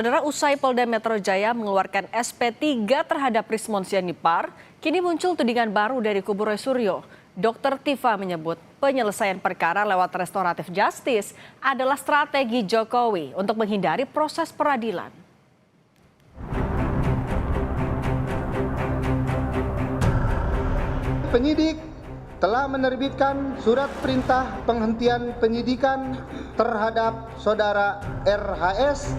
Saudara, usai Polda Metro Jaya mengeluarkan SP3 terhadap Rismon Sianipar, kini muncul tudingan baru dari kubu Roy Suryo. Dr. Tifa menyebut penyelesaian perkara lewat restoratif justice adalah strategi Jokowi untuk menghindari proses peradilan. Penyidik telah menerbitkan surat perintah penghentian penyidikan terhadap saudara RHS.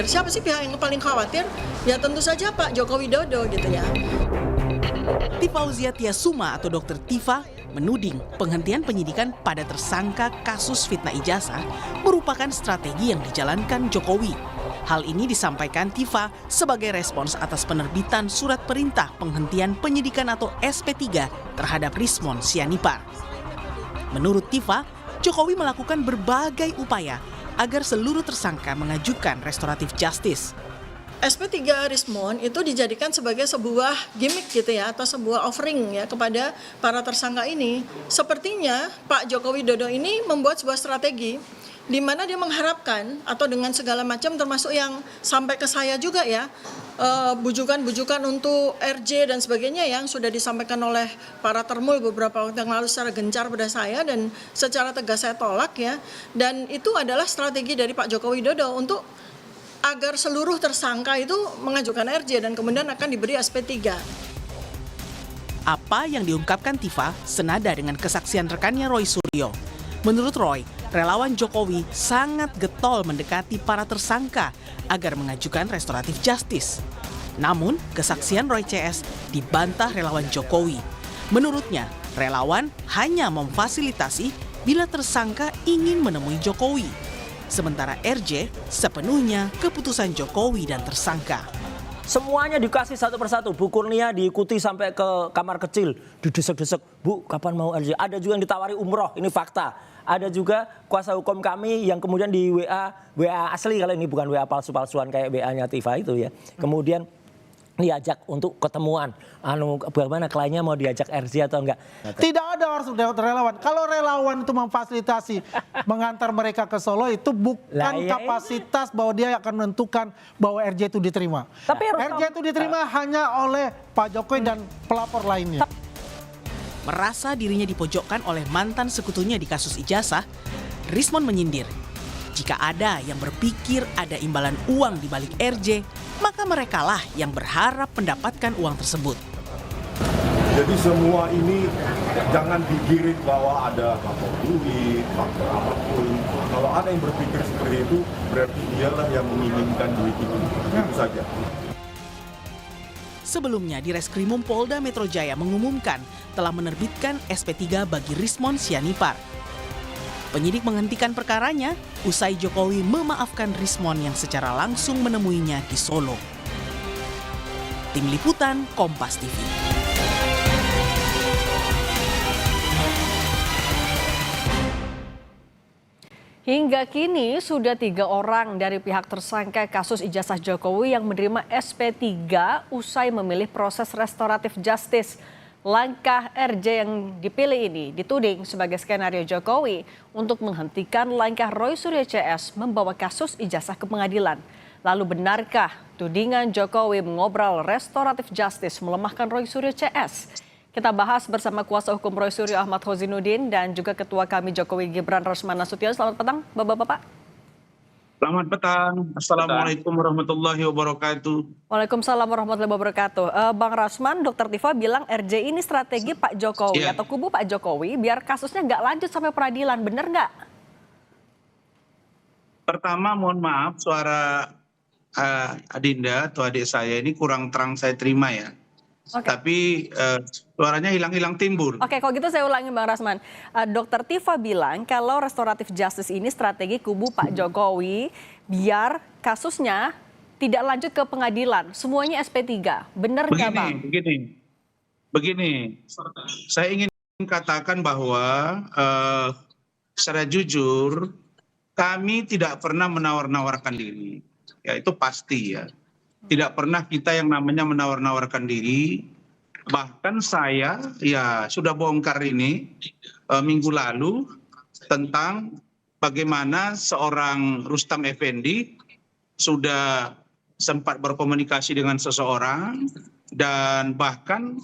Siapa sih pihak yang paling khawatir? Ya tentu saja Pak Joko Widodo gitu ya. Tifauzia Tiasuma atau Dr. Tifa menuding penghentian penyidikan pada tersangka kasus fitnah ijazah merupakan strategi yang dijalankan Jokowi. Hal ini disampaikan Tifa sebagai respons atas penerbitan surat perintah penghentian penyidikan atau SP3 terhadap Rismon Sianipar. Menurut Tifa, Jokowi melakukan berbagai upaya agar seluruh tersangka mengajukan restoratif justice. SP3 Rismon itu dijadikan sebagai sebuah gimmick gitu ya, atau sebuah offering ya kepada para tersangka ini. Sepertinya Pak Joko Widodo ini membuat sebuah strategi di mana dia mengharapkan atau dengan segala macam termasuk yang sampai ke saya juga ya, bujukan-bujukan untuk RJ dan sebagainya yang sudah disampaikan oleh para termul beberapa waktu yang lalu secara gencar pada saya dan secara tegas saya tolak ya. Dan itu adalah strategi dari Pak Joko Widodo untuk agar seluruh tersangka itu mengajukan RJ dan kemudian akan diberi SP3. Apa yang diungkapkan Tifa senada dengan kesaksian rekannya Roy Suryo. Menurut Roy, relawan Jokowi sangat getol mendekati para tersangka agar mengajukan restoratif justice. Namun, kesaksian Roy CS dibantah relawan Jokowi. Menurutnya, relawan hanya memfasilitasi bila tersangka ingin menemui Jokowi. Sementara RJ sepenuhnya keputusan Jokowi dan tersangka. Semuanya dikasih satu persatu. Bu Kurnia diikuti sampai ke kamar kecil, didesek-desek. Bu, kapan mau RJ? Ada juga yang ditawari umroh, ini fakta. Ada juga kuasa hukum kami yang kemudian di WA asli, kalau ini bukan WA palsu-palsuan kayak WA-nya Tifa itu ya. Kemudian diajak untuk ketemuan, bagaimana kliennya mau diajak RJ atau enggak? Tidak ada relawan. Kalau relawan itu memfasilitasi mengantar mereka ke Solo itu bukan kapasitas bahwa dia akan menentukan bahwa RJ itu diterima. Tapi RJ itu diterima hanya oleh Pak Jokowi dan pelapor lainnya. Merasa dirinya dipojokkan oleh mantan sekutunya di kasus ijazah, Rismon menyindir. Jika ada yang berpikir ada imbalan uang di balik RJ, maka merekalah yang berharap mendapatkan uang tersebut. Jadi semua ini jangan digiring bahwa ada faktor duit, faktor apapun. Kalau ada yang berpikir seperti itu, berarti dialah yang menginginkan duit itu. Itu saja. Sebelumnya, di Reskrimum Polda Metro Jaya mengumumkan telah menerbitkan SP3 bagi Rismon Sianipar. Penyidik menghentikan perkaranya usai Jokowi memaafkan Rismon yang secara langsung menemuinya di Solo. Tim Liputan Kompas TV. Hingga kini sudah 3 orang dari pihak tersangka kasus ijazah Jokowi yang menerima SP3 usai memilih proses restoratif justice. Langkah RJ yang dipilih ini dituding sebagai skenario Jokowi untuk menghentikan langkah Roy Suryo CS membawa kasus ijazah ke pengadilan. Lalu benarkah tudingan Jokowi mengobrol restoratif justice melemahkan Roy Suryo CS? Kita bahas bersama kuasa hukum Roy Suryo Ahmad Hozinudin dan juga ketua kami Jokowi Gibran Rosman Nasution. Selamat petang Bapak-bapak. Selamat petang. Assalamualaikum warahmatullahi wabarakatuh. Waalaikumsalam warahmatullahi wabarakatuh. Bang Rasman, Dr. Tifa bilang RJ ini strategi Pak Jokowi atau kubu Pak Jokowi biar kasusnya nggak lanjut sampai peradilan. Bener nggak? Pertama mohon maaf suara Adinda atau adik saya ini kurang terang saya terima ya. Tapi suaranya hilang-hilang timbul. Oke, kalau gitu saya ulangi Bang Rasman. Dr. Tifa bilang kalau restoratif justice ini strategi kubu Pak Jokowi biar kasusnya tidak lanjut ke pengadilan. Semuanya SP3. Benar nggak Bang? Begini. Saya ingin katakan bahwa secara jujur kami tidak pernah menawar-nawarkan diri. Ya itu pasti ya. Tidak pernah kita yang namanya menawar-nawarkan diri Bahkan saya ya sudah bongkar ini minggu lalu tentang bagaimana seorang Rustam Effendi sudah sempat berkomunikasi dengan seseorang dan bahkan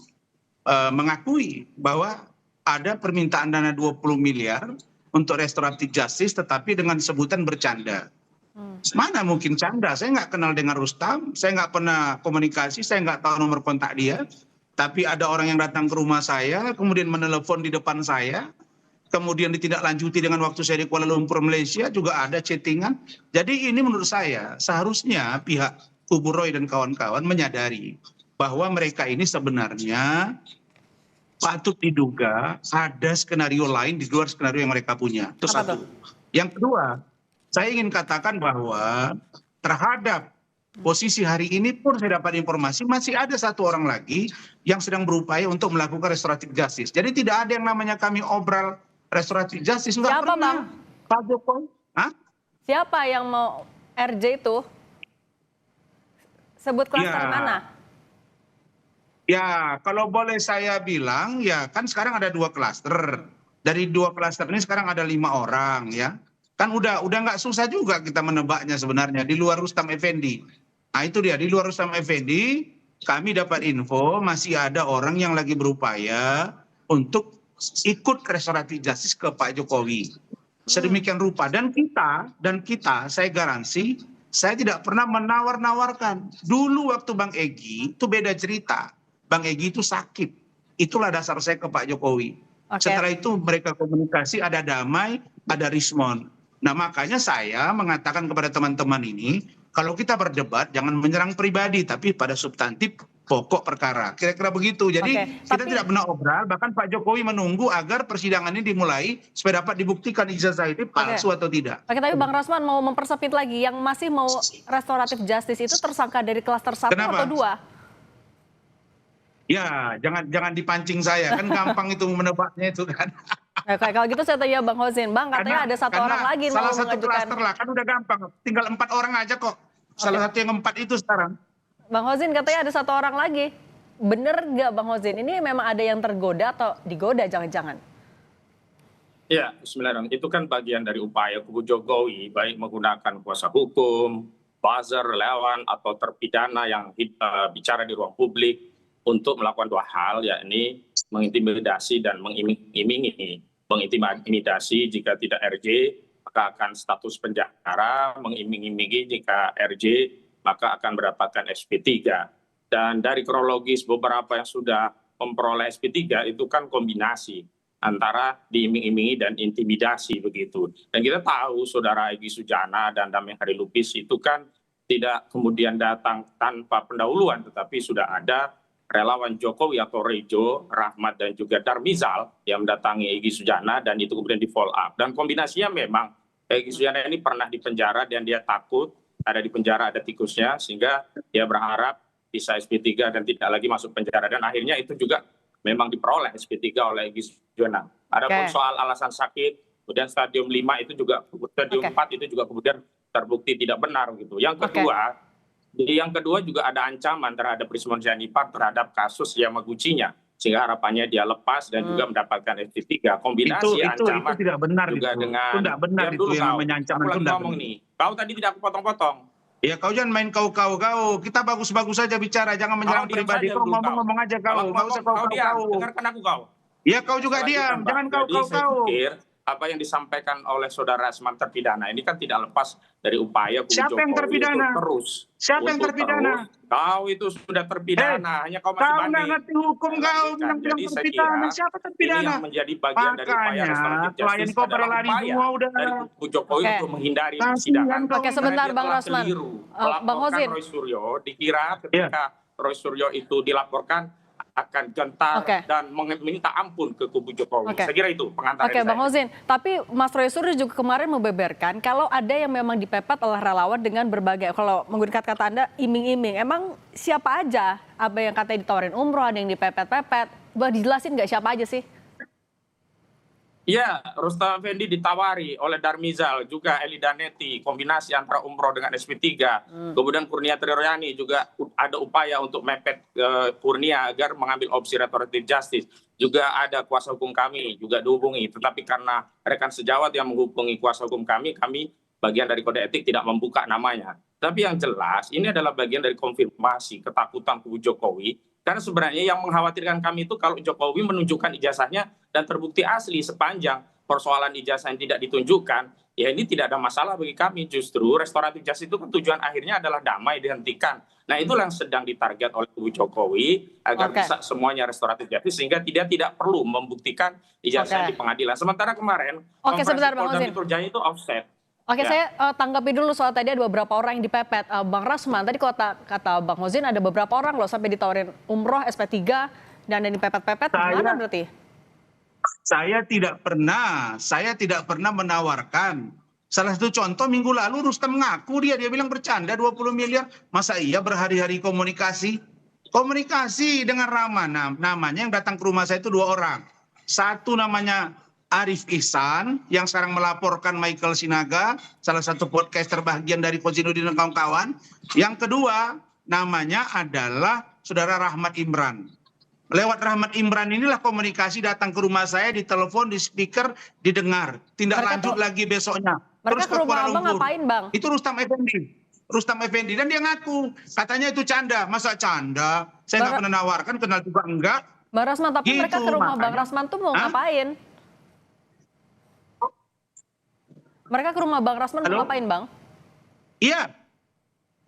mengakui bahwa ada permintaan dana 20 miliar untuk restoratif justice tetapi dengan sebutan bercanda. Mana mungkin canda? Saya nggak kenal dengan Rustam, saya nggak pernah komunikasi, saya nggak tahu nomor kontak dia. Tapi ada orang yang datang ke rumah saya, kemudian menelepon di depan saya, kemudian ditindaklanjuti dengan waktu saya di Kuala Lumpur, Malaysia, juga ada chattingan. Jadi ini menurut saya seharusnya pihak kubu Roy dan kawan-kawan menyadari bahwa mereka ini sebenarnya patut diduga ada skenario lain di luar skenario yang mereka punya. Itu satu. Yang kedua, saya ingin katakan bahwa terhadap posisi hari ini pun saya dapat informasi masih ada satu orang lagi yang sedang berupaya untuk melakukan restoratif justice. Jadi tidak ada yang namanya kami obral restoratif justice. Nggak Siapa, pernah. Bang? Pak Jokowi. Hah? Siapa yang mau RJ itu? Sebut klaster Ya. mana? Ya, kalau boleh saya bilang, ya kan sekarang ada 2 klaster. Dari 2 klaster ini sekarang ada 5 orang, ya. Kan udah nggak susah juga kita menebaknya sebenarnya di luar Rustam Effendi. Nah itu dia, di luar Rustam Effendi kami dapat info masih ada orang yang lagi berupaya untuk ikut restoratif justice ke Pak Jokowi. Sedemikian rupa dan kita saya garansi saya tidak pernah menawar-nawarkan. Dulu waktu Bang Egy itu beda cerita. Bang Egy itu sakit. Itulah dasar saya ke Pak Jokowi. Setelah itu mereka komunikasi, ada damai, ada respon. Nah makanya saya mengatakan kepada teman-teman ini, kalau kita berdebat jangan menyerang pribadi, tapi pada substantif pokok perkara. Kira-kira begitu. Jadi kita tidak pernah obral, bahkan Pak Jokowi menunggu agar persidangan ini dimulai supaya dapat dibuktikan ijazah itu palsu atau tidak. Oke, tapi Bang Rasman mau mempersempit lagi, yang masih mau restoratif justice itu tersangka dari klaster 1 atau 2? Ya, jangan dipancing saya, kan gampang itu menebaknya itu kan. Oke, kalau gitu saya tanya Bang Hozin, Bang katanya ada satu orang lagi yang mau salah satu mengajukan. klaster lah, kan udah gampang, tinggal 4 orang aja kok. Salah satu yang 4 itu sekarang. Bang Hozin katanya ada 1 orang lagi. Bener nggak Bang Hozin? Ini memang ada yang tergoda atau digoda jangan-jangan? Ya, bismillahirrahmanirrahim. Itu kan bagian dari upaya kubu Jokowi, baik menggunakan kuasa hukum, buzzer, relawan, atau terpidana yang bicara di ruang publik untuk melakukan 2 hal, yakni mengintimidasi dan mengiming-imingi. Mengintimidasi jika tidak RJ, maka akan status penjara, mengiming-imingi jika RJ, maka akan mendapatkan SP3. Dan dari kronologis beberapa yang sudah memperoleh SP3 itu kan kombinasi antara diiming-imingi dan intimidasi begitu. Dan kita tahu saudara Egy Sujana dan Damai Hari Lubis itu kan tidak kemudian datang tanpa pendahuluan, tetapi sudah ada relawan Jokowi atau Rejo, Rahmat dan juga Darmizal yang mendatangi Egy Sujana dan itu kemudian di follow up. Dan kombinasinya memang Egy Sujana ini pernah di penjara dan dia takut ada di penjara ada tikusnya sehingga dia berharap bisa SP3 dan tidak lagi masuk penjara dan akhirnya itu juga memang diperoleh SP3 oleh Egy Sujana. Adapun soal alasan sakit, kemudian stadium 5 itu juga stadium 4 itu juga kemudian terbukti tidak benar gitu. Yang kedua juga ada ancaman terhadap Rismon Janipar terhadap kasus Yamaguchi-nya sehingga harapannya dia lepas dan juga mendapatkan SP3. Kombinasi ancaman itu tidak benar juga itu. dengan Itu tidak benar itu yang namanya ancaman itu tidak benar. nih. Kau tadi tidak aku potong-potong. Ya kau jangan main kau. Kita bagus-bagus saja bicara, jangan menyerang pribadi. Kau ngomong aja kau. Nggak usah kau. Dengarkan aku kau. Ya kau juga diam, jangan kau. Saya pikir apa yang disampaikan oleh saudara Rasman terpidana ini kan tidak lepas dari upaya kubu Siapa yang Jokowi terpidana? untuk terus. Siapa yang untuk terpidana? terus. Kau itu sudah terpidana, hanya kau masih Kau banding. nggak ngerti hukum kau bilang Jadi saya terpidana. kira Siapa ini terpidana? yang menjadi bagian dari upaya Makanya restoratif klien justice kau adalah berlari upaya semua udah. dari kubu Jokowi untuk menghindari Kasihan persidangan. kau. Oke, sebentar Karena dia Bang telah Rasman. keliru Bang melaporkan Hozin. Roy Suryo, dikira ketika Roy Suryo itu dilaporkan akan gentar dan meminta ampun ke kubu Jokowi. Saya kira itu pengantar dari Bang saya. Hozin, tapi Mas Roy Suryo juga kemarin membeberkan kalau ada yang memang dipepet oleh relawan dengan berbagai, kalau menggunakan kata Anda, iming-iming. Emang siapa aja? Apa yang katanya ditawarin umroh, ada yang dipepet-pepet. Boleh dijelasin nggak siapa aja sih? Ya, Rustam Effendi ditawari oleh Darmizal, juga Eli Daneti, kombinasi antara umroh dengan SP3. Kemudian Kurnia Triroyani juga ada upaya untuk mepet Kurnia agar mengambil opsi restoratif justice. Juga ada kuasa hukum kami juga dihubungi, tetapi karena rekan sejawat yang menghubungi kuasa hukum kami bagian dari kode etik tidak membuka namanya. Tapi yang jelas ini adalah bagian dari konfirmasi ketakutan kubu Jokowi. Karena sebenarnya yang mengkhawatirkan kami itu kalau Jokowi menunjukkan ijazahnya dan terbukti asli sepanjang persoalan ijazah yang tidak ditunjukkan, ya ini tidak ada masalah bagi kami. Justru restoratif justice itu kan tujuan akhirnya adalah damai dihentikan. Nah itulah yang sedang ditarget oleh kubu Jokowi agar bisa semuanya restoratif justice sehingga tidak perlu membuktikan ijazah di pengadilan. Sementara kemarin sebentar, Bang Polda Hozin. Metro Jaya itu offset. Oke, saya tanggapi dulu soal tadi ada beberapa orang yang dipepet. Bang Rasman, tadi kata Bang Hozin ada beberapa orang loh sampai ditawarin umroh, SP3, dan dipepet-pepet. Gimana berarti? Saya tidak pernah menawarkan. Salah satu contoh minggu lalu Rustam mengaku dia bilang bercanda 20 miliar. Masa iya berhari-hari komunikasi? Komunikasi dengan Rahman, namanya yang datang ke rumah saya itu 2 orang. Satu namanya Arif Ihsan yang sekarang melaporkan Michael Sinaga, salah satu podcaster bagian dari Kozinudin dan kawan-kawan. Yang kedua namanya adalah Saudara Rahmat Imran. Lewat Rahmat Imran inilah komunikasi datang ke rumah saya, ditelepon, di speaker, didengar. Tindak lanjut lagi besoknya. Mereka ke rumah Abang ngapain, Bang? Itu Rustam Effendi. Dan dia ngaku, katanya itu canda. Masa canda? Saya nggak pernah nawarkan, kenal juga enggak. Bang Rasman, tapi mereka ke rumah Bang Rasman tuh mau ngapain? Mereka ke rumah Bang Rasman mau ngapain, Bang? Iya.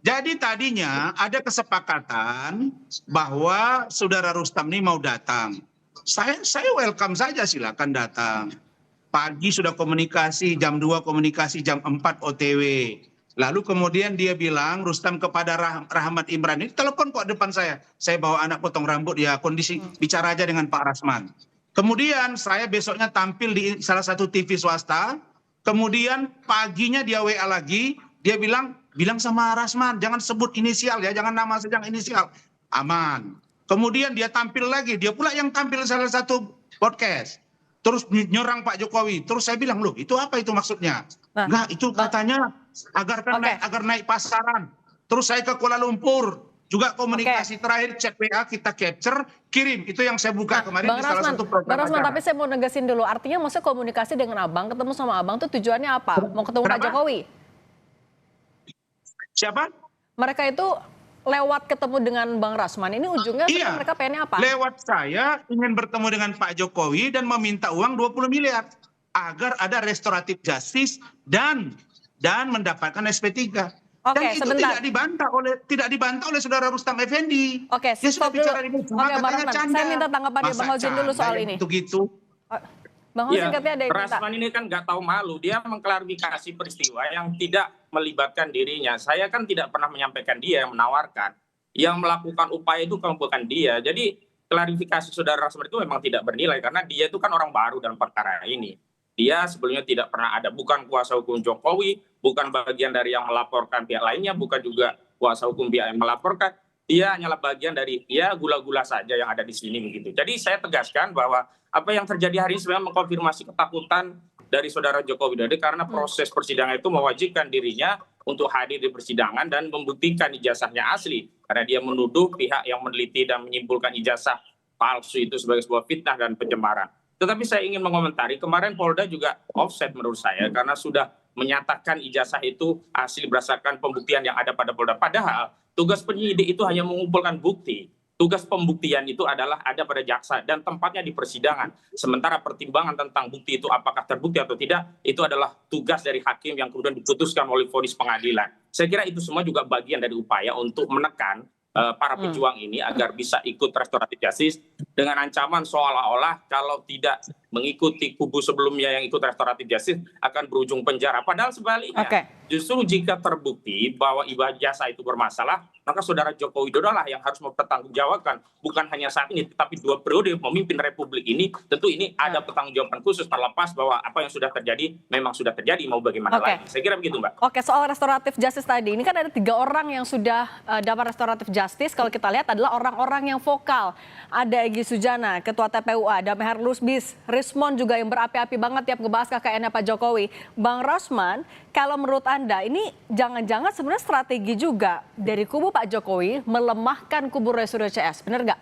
Jadi tadinya ada kesepakatan bahwa Saudara Rustam ini mau datang. Saya welcome saja, silakan datang. Pagi sudah komunikasi, jam 2 komunikasi, jam 4 OTW. Lalu kemudian dia bilang, Rustam kepada Rahmat Imran, ini telepon kok depan saya. Saya bawa anak potong rambut, ya kondisi bicara aja dengan Pak Rasman. Kemudian saya besoknya tampil di salah satu TV swasta. Kemudian paginya dia WA lagi, dia bilang sama Rasman, jangan sebut inisial ya, jangan nama saja, jangan inisial. Aman. Kemudian dia tampil lagi, dia pula yang tampil salah satu podcast. Terus nyerang Pak Jokowi. Terus saya bilang, loh itu apa itu maksudnya? Nah itu katanya agar naik pasaran. Terus saya ke Kuala Lumpur. Juga komunikasi terakhir chat WA kita capture, kirim. Itu yang saya buka kemarin di salah satu program. Bang Rasman, tapi saya mau negasin dulu. Artinya maksudnya komunikasi dengan Abang, ketemu sama Abang tuh tujuannya apa? Mau ketemu Pak Jokowi? Siapa? Mereka itu lewat ketemu dengan Bang Rasman. Ini ujungnya mereka pengennya apa? Lewat saya ingin bertemu dengan Pak Jokowi dan meminta uang 20 miliar. Agar ada restoratif justice dan mendapatkan SP3. Dan itu tidak dibantah oleh Saudara Rustam Effendi. Oke, dia sudah bicara di meja, Bang Rasman, saya minta tanggapan dari Bang Hozin dulu soal ini. Gitu. Bang Hozin katanya ada yang minta. Rasman ini kan nggak tahu malu, dia mengklarifikasi peristiwa yang tidak melibatkan dirinya. Saya kan tidak pernah menyampaikan dia yang menawarkan. Yang melakukan upaya itu kan bukan dia. Jadi klarifikasi Saudara Rasman itu memang tidak bernilai karena dia itu kan orang baru dalam perkara ini. Dia sebelumnya tidak pernah ada, bukan kuasa hukum Jokowi, bukan bagian dari yang melaporkan pihak lainnya, bukan juga kuasa hukum pihak yang melaporkan. Dia hanyalah bagian dari gula-gula saja yang ada di sini begitu. Jadi saya tegaskan bahwa apa yang terjadi hari ini sebenarnya mengkonfirmasi ketakutan dari Saudara Joko Widodo karena proses persidangan itu mewajibkan dirinya untuk hadir di persidangan dan membuktikan ijazahnya asli. Karena dia menuduh pihak yang meneliti dan menyimpulkan ijazah palsu itu sebagai sebuah fitnah dan pencemaran. Tetapi saya ingin mengomentari, kemarin Polda juga offset menurut saya karena sudah menyatakan ijazah itu asli berdasarkan pembuktian yang ada pada Polda. Padahal tugas penyidik itu hanya mengumpulkan bukti. Tugas pembuktian itu adalah ada pada jaksa dan tempatnya di persidangan. Sementara pertimbangan tentang bukti itu apakah terbukti atau tidak, itu adalah tugas dari hakim yang kemudian diputuskan oleh vonis pengadilan. Saya kira itu semua juga bagian dari upaya untuk menekan para pejuang ini agar bisa ikut restoratif justice dengan ancaman seolah-olah kalau tidak mengikuti kubu sebelumnya yang ikut restoratif justice akan berujung penjara. Padahal sebaliknya, justru jika terbukti bahwa ijazah itu bermasalah, maka Saudara Joko Widodo lah yang harus mempertanggungjawabkan. Bukan hanya saat ini, tetapi 2 periode memimpin Republik ini, tentu ini ada pertanggungjawaban khusus terlepas bahwa apa yang sudah terjadi memang sudah terjadi, mau bagaimana lagi. Saya kira begitu, Mbak. Oke, soal restoratif justice tadi, ini kan ada 3 orang yang sudah dapat restoratif justice. Kalau kita lihat adalah orang-orang yang vokal. Ada Egy Sujana, Ketua TPUA, ada Meher Lusbis, Rismon juga yang berapi-api banget tiap ngebahas KKN-nya Pak Jokowi. Bang Rosman, kalau menurut Anda ini jangan-jangan sebenarnya strategi juga dari kubu Pak Jokowi melemahkan kubu Roy Suryo CS, benar nggak?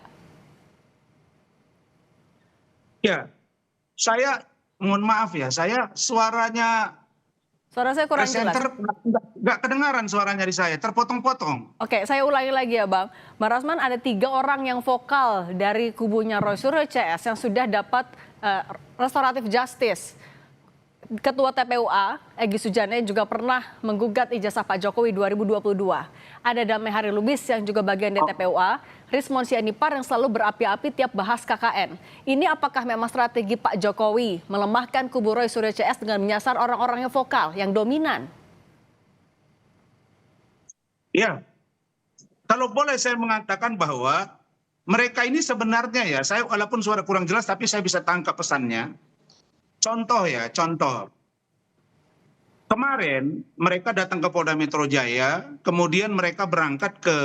Ya, saya mohon maaf ya, Suara saya kurang jelas. presenter nggak kedengaran suaranya di saya, terpotong-potong. Oke, saya ulangi lagi ya Bang. Bang Rosman, ada 3 orang yang vokal dari kubunya Roy Suryo CS yang sudah dapat restoratif justice. Ketua TPUA, Egy Sujana juga pernah menggugat ijazah Pak Jokowi 2022. Ada Damai Hari Lubis yang juga bagian dari TPUA, Rismon Sianipar yang selalu berapi-api tiap bahas KKN. Ini apakah memang strategi Pak Jokowi melemahkan kubu Roy Suryo CS dengan menyasar orang-orang yang vokal, yang dominan? Ya, kalau boleh saya mengatakan bahwa mereka ini sebenarnya ya, saya walaupun suara kurang jelas tapi saya bisa tangkap pesannya. Contoh. Kemarin mereka datang ke Polda Metro Jaya, kemudian mereka berangkat ke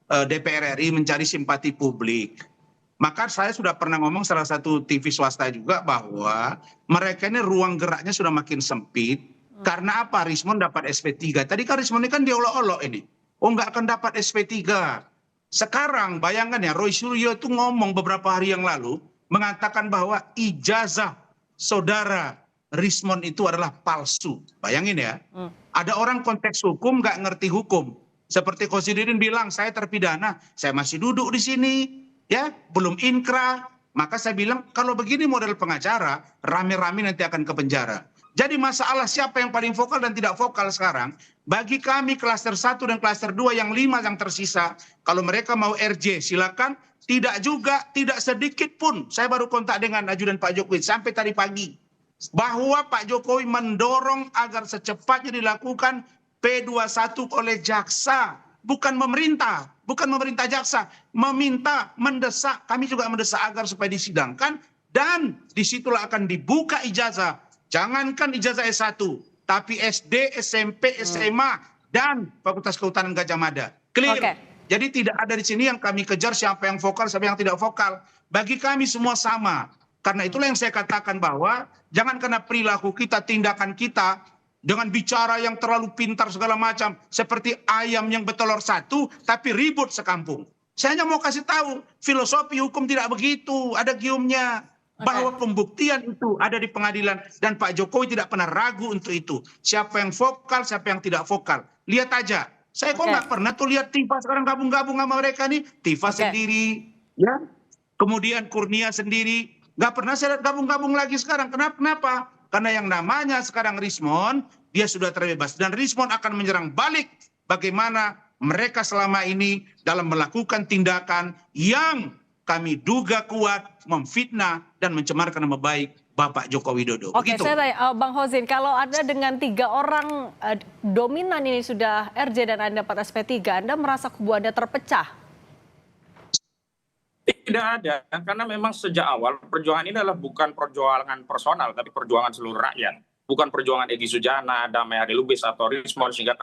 DPR RI mencari simpati publik. Maka saya sudah pernah ngomong salah satu TV swasta juga bahwa mereka ini ruang geraknya sudah makin sempit. Karena apa? Rismon dapat SP3. Tadi kan Rismon ini kan diolok-olok ini. Oh, nggak akan dapat SP3. Sekarang bayangkan ya, Roy Suryo itu ngomong beberapa hari yang lalu mengatakan bahwa ijazah saudara Rismon itu adalah palsu. Bayangin ya, ada orang konteks hukum nggak ngerti hukum. Seperti Kosidudin bilang, saya terpidana, saya masih duduk di sini, ya belum inkrah. Maka saya bilang, kalau begini model pengacara, rame-rame nanti akan ke penjara. Jadi masalah siapa yang paling vokal dan tidak vokal sekarang, bagi kami klaster 1 dan klaster 2 yang 5 yang tersisa, kalau mereka mau RJ silakan, tidak juga, tidak sedikit pun. Saya baru kontak dengan ajudan Pak Jokowi sampai tadi pagi. Bahwa Pak Jokowi mendorong agar secepatnya dilakukan P21 oleh jaksa. Bukan pemerintah jaksa. Meminta, mendesak, kami juga mendesak agar supaya disidangkan. Dan disitulah akan dibuka ijazah. Jangankan ijazah S1, tapi SD, SMP, SMA, dan Fakultas Kehutanan Gajah Mada. Clear. Okay. Jadi tidak ada di sini yang kami kejar siapa yang vokal, siapa yang tidak vokal. Bagi kami semua sama. Karena itulah yang saya katakan bahwa jangan karena perilaku kita, tindakan kita, dengan bicara yang terlalu pintar segala macam. Seperti ayam yang bertelur satu, tapi ribut sekampung. Saya hanya mau kasih tahu, filosofi hukum tidak begitu, ada giumnya. Bahwa pembuktian itu ada di pengadilan. Dan Pak Jokowi tidak pernah ragu untuk itu. Siapa yang vokal, siapa yang tidak vokal. Lihat aja. Saya kok nggak pernah tuh lihat Tifa sekarang gabung-gabung sama mereka nih. Tifa sendiri, ya. Kemudian Kurnia sendiri. Nggak pernah saya lihat gabung-gabung lagi sekarang. Kenapa? Karena yang namanya sekarang Rismon, dia sudah terbebas. Dan Rismon akan menyerang balik bagaimana mereka selama ini dalam melakukan tindakan yang kami duga kuat, memfitnah, dan mencemarkan nama baik Bapak Joko Widodo. Oke, saya tanya, Bang Hozin, kalau Anda dengan 3 orang dominan ini sudah RJ dan Anda dapat SP3, Anda merasa kubu Anda terpecah? Tidak ada, karena memang sejak awal perjuangan ini adalah bukan perjuangan personal, tapi perjuangan seluruh rakyat. Bukan perjuangan Egy Sujana, Damai Hari Lubis, atau Rismon, sehingga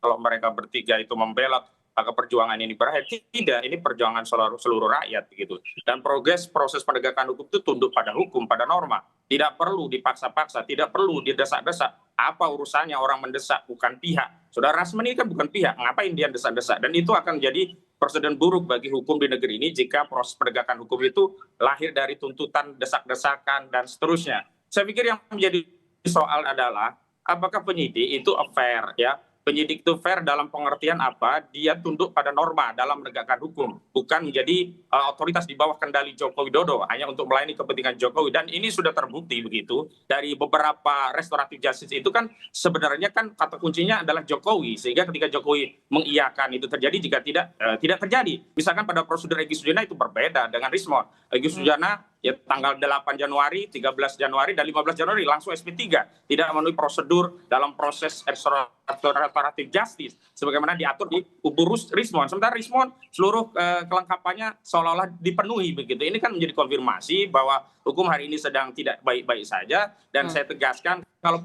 kalau mereka bertiga itu membelot maka perjuangan ini berakhir. Tidak, ini perjuangan seluruh rakyat gitu. Dan proses penegakan hukum itu tunduk pada hukum, pada norma. Tidak perlu dipaksa-paksa, tidak perlu didesak-desak. Apa urusannya orang mendesak, bukan pihak. Saudara Rasman ini kan bukan pihak, ngapain dia desak-desak? Dan itu akan jadi presiden buruk bagi hukum di negeri ini jika proses penegakan hukum itu lahir dari tuntutan, desak-desakan, dan seterusnya. Saya pikir yang menjadi soal adalah apakah penyidik itu fair, ya? Penyidik itu fair dalam pengertian apa? Dia tunduk pada norma dalam menegakkan hukum, bukan menjadi otoritas di bawah kendali Joko Widodo hanya untuk melayani kepentingan Jokowi. Dan ini sudah terbukti begitu dari beberapa restoratif justice itu kan sebenarnya kan kata kuncinya adalah Jokowi, sehingga ketika Jokowi mengiyakan itu terjadi, jika tidak terjadi. Misalkan pada prosedur Egy Sujana itu berbeda dengan Rismon. Egy Sujana ya tanggal 8 Januari, 13 Januari, dan 15 Januari langsung SP3. Tidak memenuhi prosedur dalam proses restoratif justice sebagaimana diatur di kubu Rismon. Sementara Rismon seluruh kelengkapannya seolah-olah dipenuhi begitu. Ini kan menjadi konfirmasi bahwa hukum hari ini sedang tidak baik-baik saja. Dan saya tegaskan kalau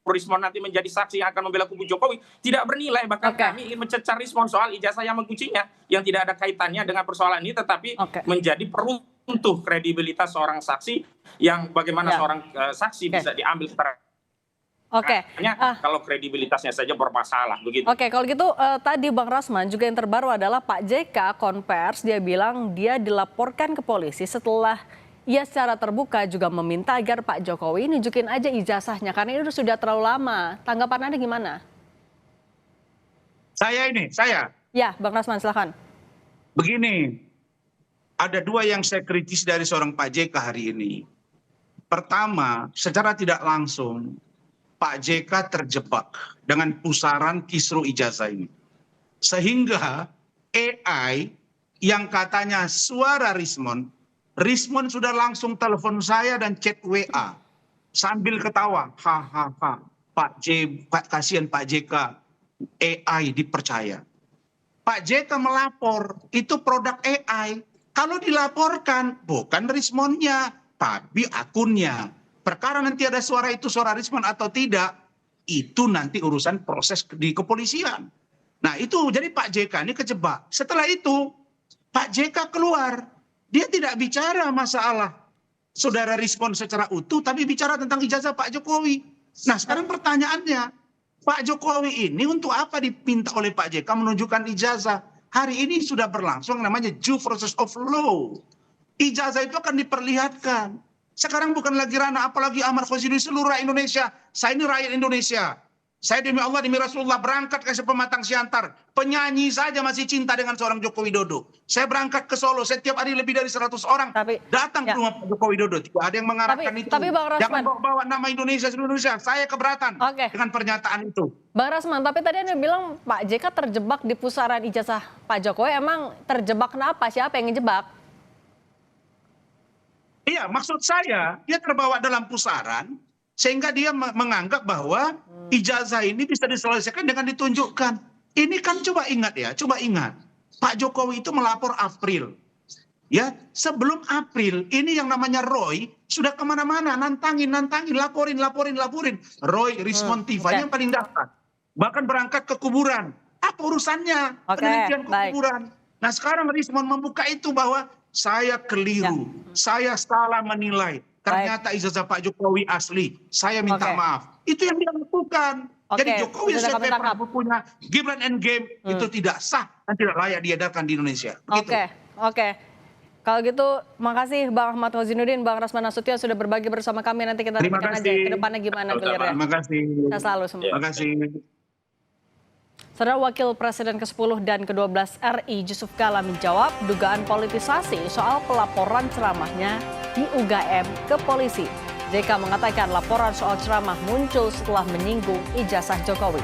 Rismon nanti menjadi saksi yang akan membela kubu Jokowi tidak bernilai. Bahkan kami ingin mencecar Rismon soal ijazah yang menguncinya yang tidak ada kaitannya dengan persoalan ini, tetapi menjadi runtuh kredibilitas seorang saksi yang bagaimana Ya. seorang saksi bisa diambil secara Oke. kalau kredibilitasnya saja bermasalah begitu. Oke, kalau gitu tadi Bang Rasman juga yang terbaru adalah Pak JK konvers, dia bilang dia dilaporkan ke polisi setelah ia secara terbuka juga meminta agar Pak Jokowi nunjukin aja ijazahnya karena ini sudah terlalu lama. Tanggapan Anda gimana? Saya. Ya, Bang Rasman silakan. Begini, ada dua yang saya kritis dari seorang Pak JK hari ini. Pertama, secara tidak langsung, Pak JK terjebak dengan pusaran kisru ijazah ini. Sehingga AI yang katanya suara Rismon sudah langsung telepon saya dan chat WA. Sambil ketawa, hahaha, kasihan Pak JK, AI dipercaya. Pak JK melapor, itu produk AI. Kalau dilaporkan, bukan Rismonnya, tapi akunnya. Perkara nanti ada suara itu suara Rismon atau tidak, itu nanti urusan proses di kepolisian. Nah itu, jadi Pak JK ini kejebak. Setelah itu, Pak JK keluar. Dia tidak bicara masalah saudara Rismon secara utuh, tapi bicara tentang ijazah Pak Jokowi. Nah sekarang pertanyaannya, Pak Jokowi ini untuk apa dipinta oleh Pak JK menunjukkan ijazah? Hari ini sudah berlangsung namanya due process of law. Ijazah itu akan diperlihatkan. Sekarang bukan lagi ranah apalagi amar konstitusi seluruh rakyat Indonesia. Saya ini rakyat Indonesia. Saya demi Allah demi Rasulullah berangkat ke Pematang Siantar. Penyanyi saja masih cinta dengan seorang Joko Widodo. Saya berangkat ke Solo, setiap hari lebih dari 100 orang datang ke rumah Pak Joko Widodo. Tidak ada yang mengarahkan itu. Tapi Bang Rasman, jangan bawa nama Indonesia seluruh Indonesia. Saya keberatan dengan pernyataan itu. Bang Rasman, tapi tadi Anda bilang Pak JK terjebak di pusaran ijazah Pak Jokowi. Emang terjebak kenapa? Siapa yang ngejebak? Iya, maksud saya dia terbawa dalam pusaran sehingga dia menganggap bahwa ijazah ini bisa diselesaikan dengan ditunjukkan. Ini kan coba ingat ya, coba ingat. Pak Jokowi itu melapor April. Ya, sebelum April ini yang namanya Roy sudah kemana-mana, nantangin, laporin. Roy, Rismon, Tifa yang paling dapat. Bahkan berangkat ke kuburan. Apa urusannya penelitian ke kuburan? Nah sekarang Rismon membuka itu bahwa saya keliru, saya salah menilai. Ternyata ijazah Pak Jokowi asli. Saya minta maaf. Itu yang dia lakukan. Jadi Jokowi CP bukunya Gibran Endgame itu tidak sah dan tidak layak diedarkan di Indonesia. Oke. Kalau gitu, makasih Bang Ahmad Wazinuddin, Bang Rasman Nasution sudah berbagi bersama kami. Nanti kita nantikan aja ke depannya gimana clear-nya. Terima kasih. Saya selalu semua. Terima kasih. Saudara Wakil Presiden ke-10 dan ke-12 RI Jusuf Kalla menjawab dugaan politisasi soal pelaporan ceramahnya di UGM ke polisi. JK mengatakan laporan soal ceramah muncul setelah menyinggung ijazah Jokowi.